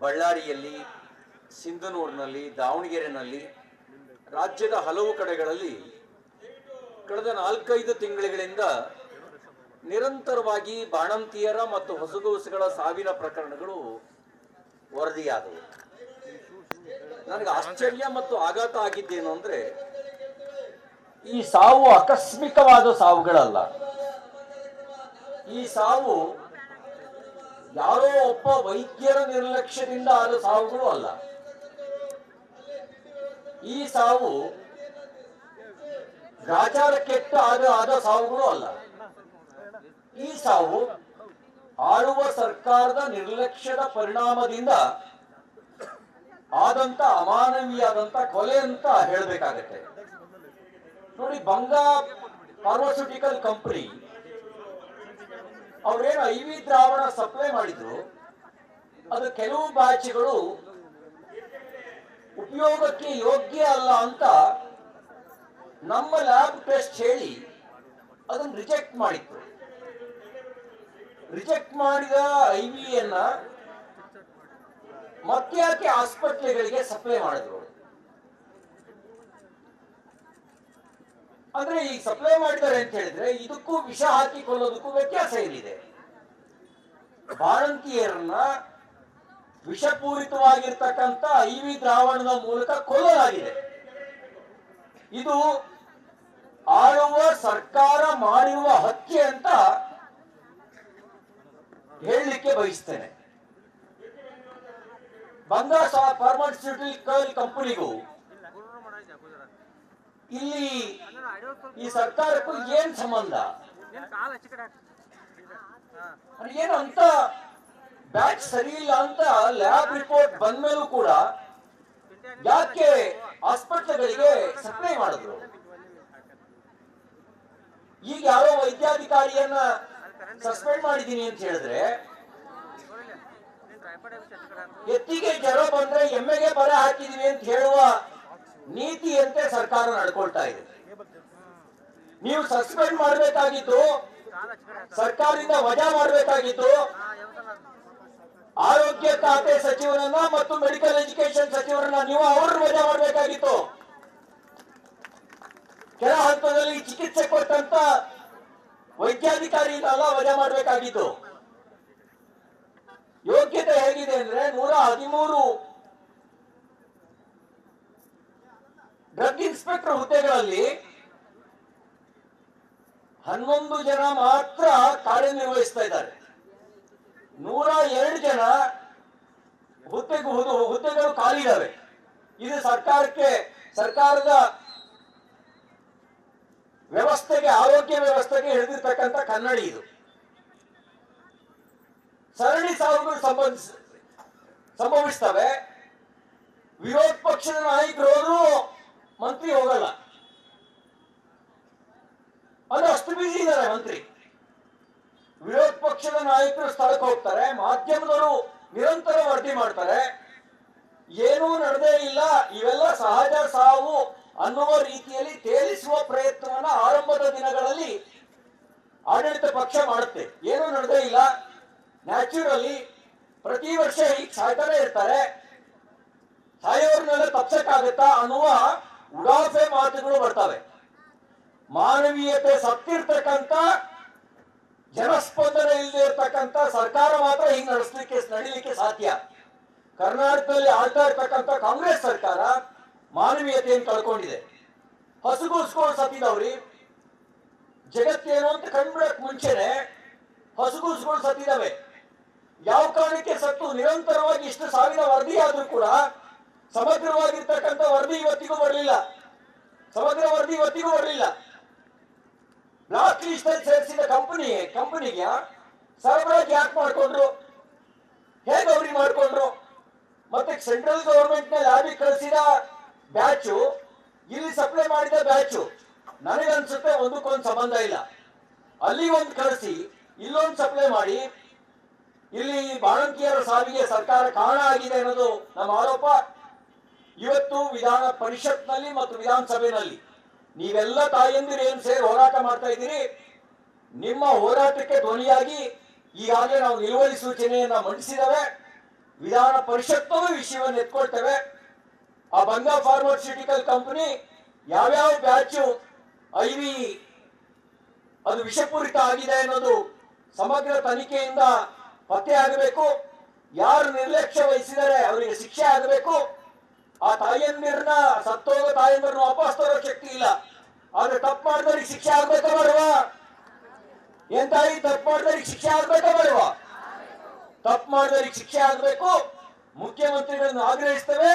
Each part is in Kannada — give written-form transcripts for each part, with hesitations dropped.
ಬಳ್ಳಾರಿಯಲ್ಲಿ, ಸಿಂಧನೂರಿನಲ್ಲಿ, ದಾವಣಗೆರೆಯಲ್ಲಿ, ರಾಜ್ಯದ ಹಲವು ಕಡೆಗಳಲ್ಲಿ ಕಳೆದ 4-5 ತಿಂಗಳುಗಳಿಂದ ನಿರಂತರವಾಗಿ ಬಾಣಂತಿಯರ ಮತ್ತು ಹೊಸಗೂಸುಗಳ ಸಾವಿನ ಪ್ರಕರಣಗಳು ವರದಿಯಾದವು. ನನಗೆ ಆಶ್ಚರ್ಯ ಮತ್ತು ಆಘಾತ ಆಗಿದ್ದೇನು ಅಂದ್ರೆ, ಈ ಸಾವು ಆಕಸ್ಮಿಕವಾದ ಸಾವುಗಳಲ್ಲ. ಈ ಸಾವು ಯಾರೋ ಒಬ್ಬ ವೈದ್ಯರ ನಿರ್ಲಕ್ಷ್ಯದಿಂದ ಆದ ಸಾವುಗಳು ಅಲ್ಲ. ಈ ಸಾವು ಗ್ರಾಚಾರ ಕೆಟ್ಟ ಆದ ಸಾವುಗಳು ಅಲ್ಲ. ಈ ಸಾವು ಆಳುವ ಸರ್ಕಾರದ ನಿರ್ಲಕ್ಷ್ಯದ ಪರಿಣಾಮದಿಂದ ಆದಂತ ಅಮಾನವೀಯಾದಂತ ಕೊಲೆ ಅಂತ ಹೇಳಬೇಕಾಗತ್ತೆ. ನೋಡಿ, ಬಂಗಾ ಫಾರ್ಮಾಸ್ಯೂಟಿಕಲ್ ಕಂಪನಿ ಅವರೇನು IV ದ್ರಾವಣ ಸಪ್ಲೈ ಮಾಡಿದ್ರು, ಅದು ಕೆಲವು ಬ್ಯಾಚ್ಗಳು ಉಪಯೋಗಕ್ಕೆ ಯೋಗ್ಯ ಅಲ್ಲ ಅಂತ ನಮ್ಮ ಲ್ಯಾಬ್ ಟೆಸ್ಟ್ ಹೇಳಿ ಅದನ್ನು ರಿಜೆಕ್ಟ್ ಮಾಡಿತ್ತು. ರಿಜೆಕ್ಟ್ ಮಾಡಿದ IVಯನ್ನ ಮತ್ತ್ಯಾಕೆ ಆಸ್ಪತ್ರೆಗಳಿಗೆ ಸಪ್ಲೈ ಮಾಡಿದ್ರು? ಅಂದ್ರೆ ಈ ಸಪ್ಲೈ ಮಾಡಿದ್ದಾರೆ ಅಂತ ಹೇಳಿದ್ರೆ ಇದಕ್ಕೂ ವಿಷ ಹಾಕಿ ಕೊಲ್ಲೋದಕ್ಕೂ ವ್ಯತ್ಯಾಸ ಏನಿದೆ? ಬಾಣಂತಿಯರನ್ನ ವಿಷಪೂರಿತವಾಗಿರ್ತಕ್ಕಂಥ IV ದ್ರಾವಣದ ಮೂಲಕ ಕೊಲ್ಲಲಾಗಿದೆ. ಇದು ಆಳುವ ಸರ್ಕಾರ ಮಾಡಿರುವ ಹತ್ಯೆ ಅಂತ ಹೇಳಲಿಕ್ಕೆ ಬಯಸ್ತೇನೆ. ಬಂಗಾ ಫಾರ್ಮಾಸ್ಯೂಟಿಕಲ್ ಕಂಪನಿಗೂ ಇಲ್ಲಿ ಈ ಸರ್ಕಾರಕ್ಕೂ ಏನ್ ಸಂಬಂಧ? ಏನು ಅಂತ ಬ್ಯಾಚ್ ಸರಿ ಇಲ್ಲ ಅಂತ ಲ್ಯಾಬ್ ರಿಪೋರ್ಟ್ ಬಂದ ಮೇಲೂ ಕೂಡ ಯಾಕೆ ಆಸ್ಪತ್ರೆಗಳಿಗೆ ಸಪ್ಲೈ ಮಾಡಿದ್ರು? ಈಗ ಯಾರೋ ವೈದ್ಯಾಧಿಕಾರಿಯನ್ನ ಸಸ್ಪೆಂಡ್ ಮಾಡಿದೀನಿ ಅಂತ ಹೇಳಿದ್ರೆ, ಎತ್ತಿಗೆ ಜ್ವರ ಬಂದ್ರೆ ಎಮ್ಮೆಗೆ ಬರ ಹಾಕಿದೀವಿ ಅಂತ ಹೇಳುವ ನೀತಿಯಂತೆ ಸರ್ಕಾರ ನಡ್ಕೊಳ್ತಾ ಇದೆ. ನೀವು ಸಸ್ಪೆಂಡ್ ಮಾಡಬೇಕಾಗಿತ್ತು, ಸರ್ಕಾರದಿಂದ ವಜಾ ಮಾಡಬೇಕಾಗಿತ್ತು ಆರೋಗ್ಯ ಖಾತೆ ಸಚಿವರನ್ನ ಮತ್ತು ಮೆಡಿಕಲ್ ಎಜುಕೇಶನ್ ಸಚಿವರನ್ನ. ನೀವು ಅವ್ರನ್ನ ವಜಾ ಮಾಡಬೇಕಾಗಿತ್ತು. ಕೆಲ ಹಂತದಲ್ಲಿ ಚಿಕಿತ್ಸೆ ಕೊಟ್ಟಂತ ವೈದ್ಯಾಧಿಕಾರಿಯಿಂದ ಅಲ್ಲ ವಜಾ ಮಾಡಬೇಕಾಗಿತ್ತು. ಯೋಗ್ಯತೆ ಹೇಗಿದೆ ಅಂದ್ರೆ 113 ಡ್ರಗ್ ಇನ್ಸ್ಪೆಕ್ಟರ್ ಹುದ್ದೆಗಳಲ್ಲಿ 11 ಜನ ಮಾತ್ರ ಕಾರ್ಯನಿರ್ವಹಿಸ್ತಾ ಇದ್ದಾರೆ. 102 ಜನ ಹುದ್ದೆಗಳು ಖಾಲಿ ಇದಾವೆ. ಇದು ಸರ್ಕಾರದ ವ್ಯವಸ್ಥೆಗೆ, ಆರೋಗ್ಯ ವ್ಯವಸ್ಥೆಗೆ ಹಿಡಿದಿರ್ತಕ್ಕಂಥ ಕನ್ನಡಿ. ಇದು ಸರಣಿ ಸಾವುಗಳು ಸಂಭವಿಸ್ತವೆ. ವಿರೋಧ ಪಕ್ಷದ ನಾಯಕರು ಹೋದ್ರು ಮಂತ್ರಿ ಹೋಗಲ್ಲ. ಅದು ಅಷ್ಟು ಬಿಸಿ ಇದ್ದಾರೆ ಮಂತ್ರಿ. ವಿರೋಧ ಪಕ್ಷದ ನಾಯಕರು ಸ್ಥಳಕ್ಕೆ ಹೋಗ್ತಾರೆ, ಮಾಧ್ಯಮದವರು ನಿರಂತರ ವರದಿ ಮಾಡ್ತಾರೆ, ಏನೂ ನಡೆದೇ ಇಲ್ಲ, ಇವೆಲ್ಲ ಸಹಜ ಸಾವು ಅನ್ನುವ ರೀತಿಯಲ್ಲಿ ತೇಲಿಸುವ ಪ್ರಯತ್ನವನ್ನ ಆರಂಭದ ದಿನಗಳಲ್ಲಿ ಆಡಳಿತ ಪಕ್ಷ ಮಾಡುತ್ತೆ. ಏನೂ ನಡೆದೇ ಇಲ್ಲ, ನ್ಯಾಚುರಲಿ ಪ್ರತಿ ವರ್ಷ ಹೀಗೆ ಸಾಯ್ತಾನೆ ಇರ್ತಾರೆ, ಸಾಯೋರ್ನೆಲ್ಲ ತಪ್ಸಕ್ಕಾಗತ್ತಾ ಅನ್ನುವ ಉಡಾಫೆ ಮಾತುಗಳು ಬರ್ತವೆ. ಮಾನವೀಯತೆ ಸತ್ತಿರ್ತಕ್ಕಂಥ, ಜನಸ್ಪಂದನೆ ಇಲ್ಲದೆ ಇರ್ತಕ್ಕಂಥ ಸರ್ಕಾರ ಮಾತ್ರ ಹಿಂಗೆ ನಡೀಲಿಕ್ಕೆ ಸಾಧ್ಯ. ಕರ್ನಾಟಕದಲ್ಲಿ ಆಳ್ತಾ ಇರ್ತಕ್ಕಂಥ ಕಾಂಗ್ರೆಸ್ ಸರ್ಕಾರ ಮಾನವೀಯತೆಯನ್ನು ಕಳ್ಕೊಂಡಿದೆ. ಹಸುಗೂಸ್ಕೊಂಡು ಸತ್ತಿದವ್ರಿ, ಜಗತ್ತೇನು ಅಂತ ಕಂಡುಬಿಡಕ್ ಮುಂಚೆನೆ ಹಸುಗೂಸ್ಕೊಂಡು ಸತ್ತಿದಾವೆ. ಯಾವ ಕಾರಣಕ್ಕೆ ಸತ್ತು? ನಿರಂತರವಾಗಿ ಇಷ್ಟು ಸಾವಿರ ವರದಿ ಆದ್ರೂ ಕೂಡ ಸಮಗ್ರವಾಗಿರ್ತಕ್ಕಂಥ ವರದಿ ಇವತ್ತಿಗೂ ಬರಲಿಲ್ಲ. ಬ್ಲಾಕ್ ಲಿಸ್ಟ್ ಅಲ್ಲಿ ಸೇರಿಸಿದ ಕಂಪನಿಗೆ ಸರಬರಾಜು ಯಾಕೆ ಮಾಡ್ಕೊಂಡ್ರು? ಹೇಗೆ ಅವ್ರಿಗೆ ಮಾಡ್ಕೊಂಡ್ರು? ಮತ್ತೆ ಸೆಂಟ್ರಲ್ ಗವರ್ಮೆಂಟ್ ನ ಲ್ಯಾಬಿಗೆ ಕಳಿಸಿದ ಬ್ಯಾಚು, ಇಲ್ಲಿ ಸಪ್ಲೈ ಮಾಡಿದ ಬ್ಯಾಚು ನನಗನ್ಸುತ್ತೆ ಒಂದಕ್ಕೊಂದು ಸಂಬಂಧ ಇಲ್ಲ. ಅಲ್ಲಿ ಒಂದು ಕಳಿಸಿ ಇಲ್ಲೊಂದು ಸಪ್ಲೈ ಮಾಡಿ ಇಲ್ಲಿ ಬಾಣಂತಿಯರ ಸಾವಿಗೆ ಸರ್ಕಾರ ಕಾರಣ ಆಗಿದೆ ಅನ್ನೋದು ನಮ್ಮ ಆರೋಪ. ಇವತ್ತು ವಿಧಾನ ಪರಿಷತ್ನಲ್ಲಿ ಮತ್ತು ವಿಧಾನಸಭೆಯಲ್ಲಿ ನೀವೆಲ್ಲ ತಾಯಂದಿರು ಏನ್ ಸೇರಿ ಹೋರಾಟ ಮಾಡ್ತಾ ಇದ್ದೀರಿ, ನಿಮ್ಮ ಹೋರಾಟಕ್ಕೆ ಧ್ವನಿಯಾಗಿ ಈಗಾಗಲೇ ನಾವು ನಿಲುವಳಿ ಸೂಚನೆಯನ್ನ ಮಂಡಿಸಿದ್ದೇವೆ. ವಿಧಾನ ಪರಿಷತ್ತು ವಿಷಯವನ್ನು ಎತ್ಕೊಳ್ತೇವೆ. ಆ ಬಂಗಾ ಫಾರ್ಮಾಸ್ಯೂಟಿಕಲ್ ಕಂಪನಿ ಯಾವ್ಯಾವ ಬ್ಯಾಚು ಐವಿ ಅದು ವಿಷಪೂರಿತ ಆಗಿದೆ ಅನ್ನೋದು ಸಮಗ್ರ ತನಿಖೆಯಿಂದ ಪತ್ತೆ ಆಗಬೇಕು. ಯಾರು ನಿರ್ಲಕ್ಷ್ಯ ವಹಿಸಿದರೆ ಅವರಿಗೆ ಶಿಕ್ಷೆ ಆಗಬೇಕು. ಆ ತಾಯಂದಿರನ್ನ ಸತ್ತೋಗೋ ತಾಯಂದಿರನ್ನ ವಾಪಸ್ ತರೋ ಶಕ್ತಿ ಇಲ್ಲ. ಆದ್ರೆ ತಪ್ಪು ಮಾಡಿದವ್ರಿಗೆ ಶಿಕ್ಷೆ ಆಗ್ಬೇಕಾ ಬೇಡವಾ? ಏನ್ ತಾಯಿ, ತಪ್ಪು ಮಾಡಿದವ್ರಿಗೆ ಶಿಕ್ಷೆ ಆಗ್ಬೇಕಾ ಬೇಡವಾ? ತಪ್ಪು ಮಾಡಿದವ್ರಿಗೆ ಶಿಕ್ಷೆ ಆಗ್ಬೇಕು. ಮುಖ್ಯಮಂತ್ರಿಗಳನ್ನು ಆಗ್ರಹಿಸ್ತೇವೆ,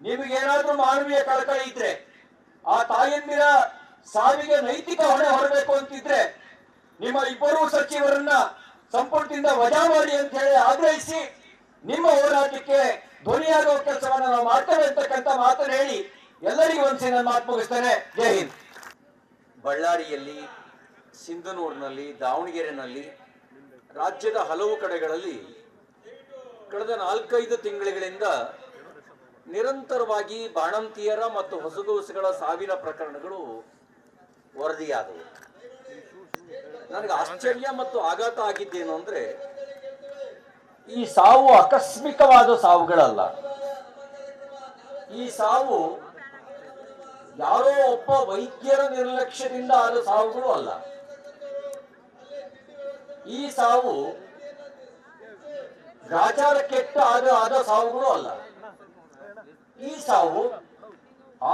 ನಿಮಗೇನಾದ್ರೂ ಮಾನವೀಯ ಕಳಕಳಿ ಇದ್ರೆ, ಆ ತಾಯಂದಿರ ಸಾವಿಗೆ ನೈತಿಕ ಹೊಣೆ ಹೊರಬೇಕು ಅಂತಿದ್ರೆ, ನಿಮ್ಮ ಇಬ್ಬರೂ ಸಚಿವರನ್ನ ಸಂಪುಟದಿಂದ ವಜಾ ಮಾಡಿ ಅಂತ ಹೇಳಿ ಆಗ್ರಹಿಸಿ ನಿಮ್ಮ ಹೋರಾಟಕ್ಕೆ ಧ್ವನಿಯಾಗುವ ಕೆಲಸವನ್ನ ನಾವು ಮಾಡ್ತೇವೆ ಅಂತಕ್ಕಂಥ ಮಾತನ್ನು ಹೇಳಿ ಎಲ್ಲರಿಗೂ ಒಂದ್ಸಿ ನಾನು ಮಾತು ಮುಗಿಸ್ತೇನೆ. ಜೈ ಹಿಂದ್. ಬಳ್ಳಾರಿಯಲ್ಲಿ, ಸಿಂಧನೂರಿನಲ್ಲಿ, ದಾವಣಗೆರೆನಲ್ಲಿ, ರಾಜ್ಯದ ಹಲವು ಕಡೆಗಳಲ್ಲಿ ಕಳೆದ 4-5 ತಿಂಗಳಿಂದ ನಿರಂತರವಾಗಿ ಬಾಣಂತಿಯರ ಮತ್ತು ಹೊಸಗೂಸುಗಳ ಸಾವಿನ ಪ್ರಕರಣಗಳು ವರದಿಯಾದವು. ನನಗೆ ಆಶ್ಚರ್ಯ ಮತ್ತು ಆಘಾತ ಆಗಿದ್ದೇನು ಅಂದ್ರೆ, ಈ ಸಾವು ಆಕಸ್ಮಿಕವಾದ ಸಾವುಗಳಲ್ಲ. ಈ ಸಾವು ಯಾರೋ ಒಬ್ಬ ವೈದ್ಯರ ನಿರ್ಲಕ್ಷ್ಯದಿಂದ ಆದ ಸಾವುಗಳು ಅಲ್ಲ. ಈ ಸಾವು ಗ್ರಾಚಾರ ಕೆಟ್ಟ ಆದ ಸಾವುಗಳು ಅಲ್ಲ. ಈ ಸಾವು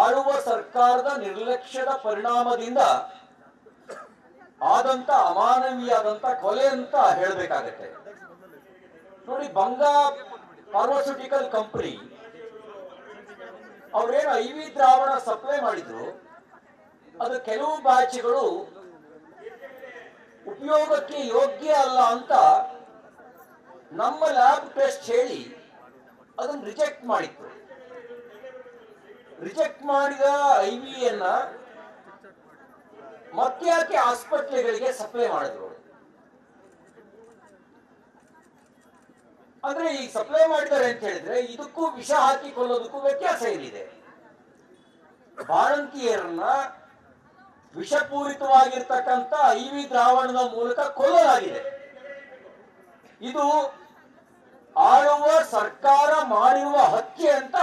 ಆಳುವ ಸರ್ಕಾರದ ನಿರ್ಲಕ್ಷ್ಯದ ಪರಿಣಾಮದಿಂದ ಆದಂತ ಅಮಾನವೀಯಾದಂತ ಕೊಲೆ ಅಂತ ಹೇಳಬೇಕಾಗತ್ತೆ. ನೋಡಿ, ಬಂಗಾ ಫಾರ್ಮಾಸ್ಯೂಟಿಕಲ್ ಕಂಪನಿ ಅವ್ರೇನು ಐವಿ ದ್ರಾವಣ ಸಪ್ಲೈ ಮಾಡಿದ್ರು, ಅದು ಕೆಲವು ಬ್ಯಾಚ್ಗಳು ಉಪಯೋಗಕ್ಕೆ ಯೋಗ್ಯ ಅಲ್ಲ ಅಂತ ನಮ್ಮ ಲ್ಯಾಬ್ ಟೆಸ್ಟ್ ಹೇಳಿ ಅದನ್ನು ರಿಜೆಕ್ಟ್ ಮಾಡಿತ್ತು. ರಿಜೆಕ್ಟ್ ಮಾಡಿದ ಐವಿಯನ್ನ ಮತ್ತ್ಯಾಕೆ ಆಸ್ಪತ್ರೆಗಳಿಗೆ ಸಪ್ಲೈ ಮಾಡಿದ್ರು ಅಂದ್ರೆ, ಈ ಸಪ್ಲೈ ಮಾಡಿದ್ದಾರೆ ಅಂತ ಹೇಳಿದ್ರೆ ಇದಕ್ಕೂ ವಿಷ ಹಾಕಿ ಕೊಲ್ಲೋದಕ್ಕೂ ವ್ಯತ್ಯಾಸ ಏನಿದೆ? ಬಾಣಂತಿಯರನ್ನ ವಿಷಪೂರಿತವಾಗಿರ್ತಕ್ಕಂಥ ಐವಿ ದ್ರಾವಣದ ಮೂಲಕ ಕೊಲ್ಲಲಾಗಿದೆ. ಇದು ಆಳುವ ಸರ್ಕಾರ ಮಾಡಿರುವ ಹತ್ಯೆ ಅಂತ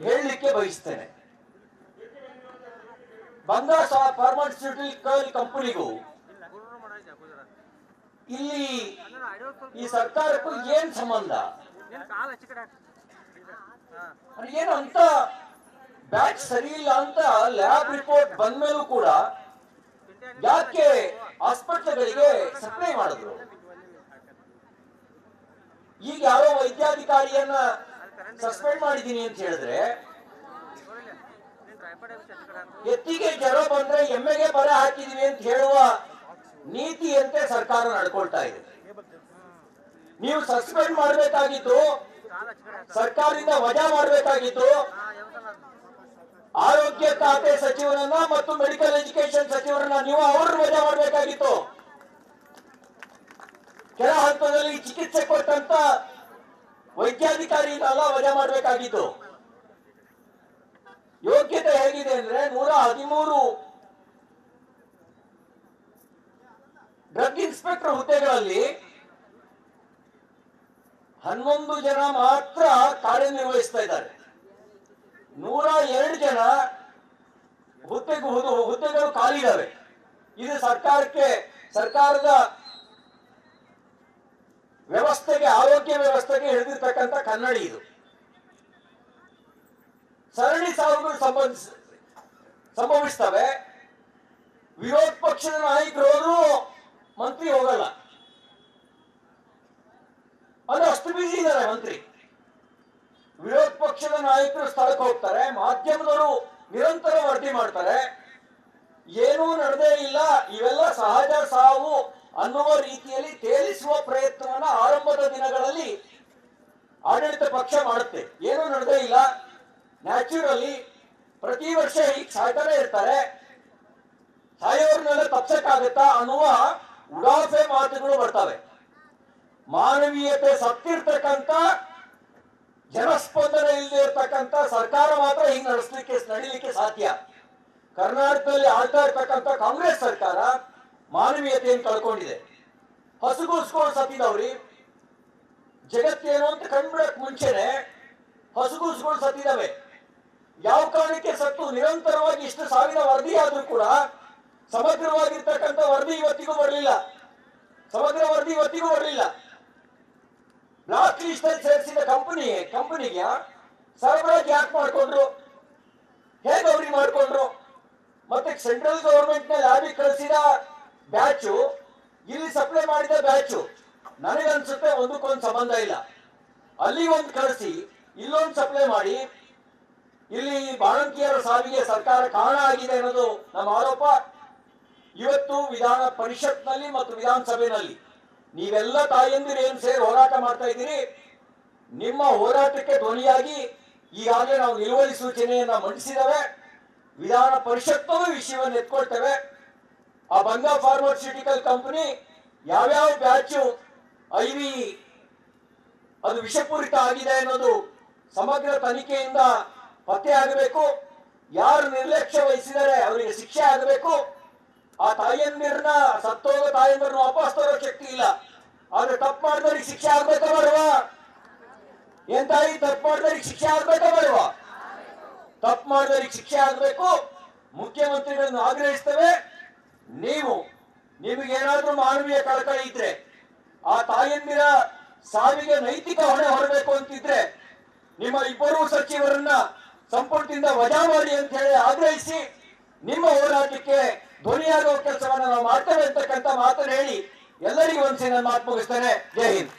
ಹೇಳಲಿಕ್ಕೆ ಬಯಸ್ತೇನೆ. ಬಂಗಾ ಫಾರ್ಮಾಸ್ಯೂಟಿಕಲ್ ಕಂಪನಿಗೂ ಇಲ್ಲಿ ಈ ಸರ್ಕಾರಕ್ಕೂ ಏನ್ ಸಂಬಂಧ? ಏನು ಅಂತ ಬ್ಯಾಚ್ ಸರಿ ಇಲ್ಲ ಅಂತ ಲ್ಯಾಬ್ ರಿಪೋರ್ಟ್ ಬಂದ ಮೇಲೂ ಕೂಡ ಯಾಕೆ ಆಸ್ಪತ್ರೆಗಳಿಗೆ ಸಪ್ಲೈ ಮಾಡಿದ್ರು? ಈಗ ಯಾರೋ ವೈದ್ಯಾಧಿಕಾರಿಯನ್ನ ಸಸ್ಪೆಂಡ್ ಮಾಡಿದೀನಿ ಅಂತ ಹೇಳಿದ್ರೆ, ಎತ್ತಿಗೆ ಜ್ವರ ಬಂದ್ರೆ ಎಮ್ಮೆಗೆ ಬರ ಹಾಕಿದೀವಿ ಅಂತ ಹೇಳುವ ನೀತಿಯಂತೆ ಸರ್ಕಾರ ನಡ್ಕೊಳ್ತಾ ಇದೆ. ನೀವು ಸಸ್ಪೆಂಡ್ ಮಾಡಬೇಕಾಗಿತ್ತು, ಸರ್ಕಾರದಿಂದ ವಜಾ ಮಾಡಬೇಕಾಗಿತ್ತು ಆರೋಗ್ಯ ಖಾತೆ ಸಚಿವರನ್ನ ಮತ್ತು ಮೆಡಿಕಲ್ ಎಜುಕೇಶನ್ ಸಚಿವರನ್ನ. ನೀವು ಅವ್ರನ್ನ ವಜಾ ಮಾಡಬೇಕಾಗಿತ್ತು. ಕೆಲ ಹಂತದಲ್ಲಿ ಚಿಕಿತ್ಸೆ ಕೊಟ್ಟಂತ ವೈದ್ಯಾಧಿಕಾರಿಯನ್ನೆಲ್ಲ ವಜಾ ಮಾಡಬೇಕಾಗಿತ್ತು. ಯೋಗ್ಯತೆ ಹೇಗಿದೆ ಅಂದ್ರೆ, 113 ಡ್ರಗ್ ಇನ್ಸ್ಪೆಕ್ಟರ್ ಹುದ್ದೆಗಳಲ್ಲಿ 11 ಜನ ಮಾತ್ರ ಕಾರ್ಯನಿರ್ವಹಿಸ್ತಾ ಇದ್ದಾರೆ. 102 ಜನ ಹುದ್ದೆಗಳು ಖಾಲಿ ಇದಾವೆ. ಇದು ಸರ್ಕಾರದ ವ್ಯವಸ್ಥೆಗೆ, ಆರೋಗ್ಯ ವ್ಯವಸ್ಥೆಗೆ ಹಿಡಿದಿರ್ತಕ್ಕಂಥ ಕನ್ನಡಿ. ಇದು ಸರಣಿ ಸಾವುಗಳು ಸಂಭವಿಸ್ತವೆ. ವಿರೋಧ ಪಕ್ಷದ ನಾಯಕರು ಮಂತ್ರಿ ಹೋಗಲ್ಲ, ಅದು ಅಷ್ಟು ಬಿಸಿ ಇದ್ದಾರೆ ಮಂತ್ರಿ. ವಿರೋಧ ಪಕ್ಷದ ನಾಯಕರು ಸ್ಥಳಕ್ಕೆ ಹೋಗ್ತಾರೆ, ಮಾಧ್ಯಮದವರು ನಿರಂತರ ವರದಿ ಮಾಡ್ತಾರೆ, ಏನೂ ನಡೆದೇ ಇಲ್ಲ, ಇವೆಲ್ಲ ಸಹಜ ಸಾವು ಅನ್ನುವ ರೀತಿಯಲ್ಲಿ ತೇಲಿಸುವ ಪ್ರಯತ್ನವನ್ನ ಆರಂಭದ ದಿನಗಳಲ್ಲಿ ಆಡಳಿತ ಪಕ್ಷ ಮಾಡುತ್ತೆ. ಏನೂ ನಡೆದೇ ಇಲ್ಲ, ನ್ಯಾಚುರಲಿ ಪ್ರತಿ ವರ್ಷ ಈಗ ಸಾಯ್ತಾನೆ ಇರ್ತಾರೆ, ಸಾಯೋರ್ನೆಲ್ಲ ತಪ್ಸಕ್ಕಾಗತ್ತಾ ಅನ್ನುವ ಉಡಾಫೆ ಮಾತುಗಳು ಬರ್ತವೆ. ಮಾನವೀಯತೆ ಸತ್ತಿರ್ತಕ್ಕಂಥ, ಜನಸ್ಪಂದನೆ ಇಲ್ಲದೆ ಇರ್ತಕ್ಕಂಥ ಸರ್ಕಾರ ಮಾತ್ರ ಹಿಂಗ್ ನಡೀಲಿಕ್ಕೆ ಸಾಧ್ಯ. ಕರ್ನಾಟಕದಲ್ಲಿ ಆಳ್ತಾ ಇರ್ತಕ್ಕಂಥ ಕಾಂಗ್ರೆಸ್ ಸರ್ಕಾರ ಮಾನವೀಯತೆಯನ್ನು ಕಳ್ಕೊಂಡಿದೆ. ಹಸುಗೂಸ್ಗಳು ಸತ್ತಿದವ್ರಿ. ಜಗತ್ತೇನು ಅಂತ ಕಂಡುಬಿಡಕ್ ಮುಂಚೆನೆ ಹಸುಗೂಸುಗಳು ಸತ್ತಿದಾವೆ. ಯಾವ ಕಾರಣಕ್ಕೆ ಸತ್ತು ನಿರಂತರವಾಗಿ ಇಷ್ಟು ಸಾವಿರ ವರದಿ ಆದ್ರೂ ಕೂಡ ಸಮಗ್ರವಾಗಿರ್ತಕ್ಕಂಥ ವರದಿ ಇವತ್ತಿಗೂ ಬರಲಿಲ್ಲ. ಸಮಗ್ರ ವರದಿ ಇವತ್ತಿಗೂ ಬರಲಿಲ್ಲ. ಬ್ಲಾಕ್ ಲಿಸ್ಟ್ ಅಲ್ಲಿ ಸೇರಿಸಿದ ಕಂಪನಿಗೆ ಸರಬರಾಜು ಯಾಕೆ ಮಾಡ್ಕೊಂಡ್ರು, ಹೇಗೆ ಅವ್ರಿಗೆ ಮಾಡ್ಕೊಂಡ್ರು, ಮತ್ತೆ ಸೆಂಟ್ರಲ್ ಗವರ್ಮೆಂಟ್ ನ ಲ್ಯಾಬಿಗೆ ಕಳಿಸಿದ ಬ್ಯಾಚು ಇಲ್ಲಿ ಸಪ್ಲೈ ಮಾಡಿದ ಬ್ಯಾಚು ನನಗನ್ಸುತ್ತೆ ಒಂದಕ್ಕೊಂದು ಸಂಬಂಧ ಇಲ್ಲ. ಅಲ್ಲಿ ಒಂದು ಕಳಿಸಿ ಇಲ್ಲೊಂದು ಸಪ್ಲೈ ಮಾಡಿ ಇಲ್ಲಿ ಬಾಣಂತಿಯರ ಸಾವಿಗೆ ಸರ್ಕಾರ ಕಾರಣ ಆಗಿದೆ ಅನ್ನೋದು ನಮ್ಮ ಆರೋಪ. ಇವತ್ತು ವಿಧಾನ ಪರಿಷತ್ನಲ್ಲಿ ಮತ್ತು ವಿಧಾನಸಭೆಯಲ್ಲಿ ನೀವೆಲ್ಲ ತಾಯಂದಿರು ಏನ್ ಸೇರಿ ಹೋರಾಟ ಮಾಡ್ತಾ ಇದ್ದೀರಿ, ನಿಮ್ಮ ಹೋರಾಟಕ್ಕೆ ಧ್ವನಿಯಾಗಿ ಈಗಾಗಲೇ ನಾವು ನಿಲುವಳಿ ಸೂಚನೆಯನ್ನ ಮಂಡಿಸಿದ್ದೇವೆ. ವಿಧಾನ ಪರಿಷತ್ನಲ್ಲೂ ವಿಷಯವನ್ನು ಎತ್ಕೊಳ್ತೇವೆ. ಆ ಬಂಗಾ ಫಾರ್ಮಾಸ್ಯೂಟಿಕಲ್ ಕಂಪನಿ ಯಾವ್ಯಾವ ಬ್ಯಾಚು ಐವಿ ಅದು ವಿಷಪೂರಿತ ಆಗಿದೆ ಅನ್ನೋದು ಸಮಗ್ರ ತನಿಖೆಯಿಂದ ಪತ್ತೆ ಆಗಬೇಕು. ಯಾರು ನಿರ್ಲಕ್ಷ್ಯ ವಹಿಸಿದರೆ ಅವರಿಗೆ ಶಿಕ್ಷೆ ಆಗಬೇಕು. ಆ ತಾಯಂದಿರನ್ನ ಸತ್ತೋಗ ತಾಯಂದಿರನ್ನ ವಾಪಸ್ ತರೋ ಶಕ್ತಿ ಇಲ್ಲ. ಆದ್ರೆ ತಪ್ಪು ಮಾಡಿದವ್ರಿಗೆ ಶಿಕ್ಷೆ ಆಗ್ಬೇಕಾ ಬೇಡವಾ? ಏನ್ ತಾಯಿ, ತಪ್ಪು ಮಾಡಿದವ್ರಿಗೆ ಶಿಕ್ಷೆ ಆಗ್ಬೇಕಾ ಬೇಡವಾ? ತಪ್ಪು ಮಾಡಿದವ್ರಿಗೆ ಶಿಕ್ಷೆ ಆಗ್ಬೇಕು. ಮುಖ್ಯಮಂತ್ರಿಗಳನ್ನು ಆಗ್ರಹಿಸ್ತೇವೆ, ನಿಮಗೇನಾದ್ರೂ ಮಾನವೀಯ ಕಳಕಳಿ ಇದ್ರೆ, ಆ ತಾಯಂದಿರ ಸಾವಿಗೆ ನೈತಿಕ ಹೊಣೆ ಹೊರಬೇಕು ಅಂತಿದ್ರೆ ನಿಮ್ಮ ಇಬ್ಬರೂ ಸಚಿವರನ್ನ ಸಂಪುಟದಿಂದ ವಜಾ ಮಾಡಿ ಅಂತ ಹೇಳಿ ಆಗ್ರಹಿಸಿ ನಿಮ್ಮ ಹೋರಾಟಕ್ಕೆ ಧ್ವನಿಯಾಗುವ ಕೆಲಸವನ್ನ ನಾವು ಮಾಡ್ತೇವೆ ಅಂತಕ್ಕಂಥ ಮಾತನ್ನು ಹೇಳಿ ಎಲ್ಲರಿಗೂ ಒಂದ್ಸಿ ನನ್ನ ಮಾತು ಮುಗಿಸ್ತೇನೆ. ಜೈ ಹಿಂದ್.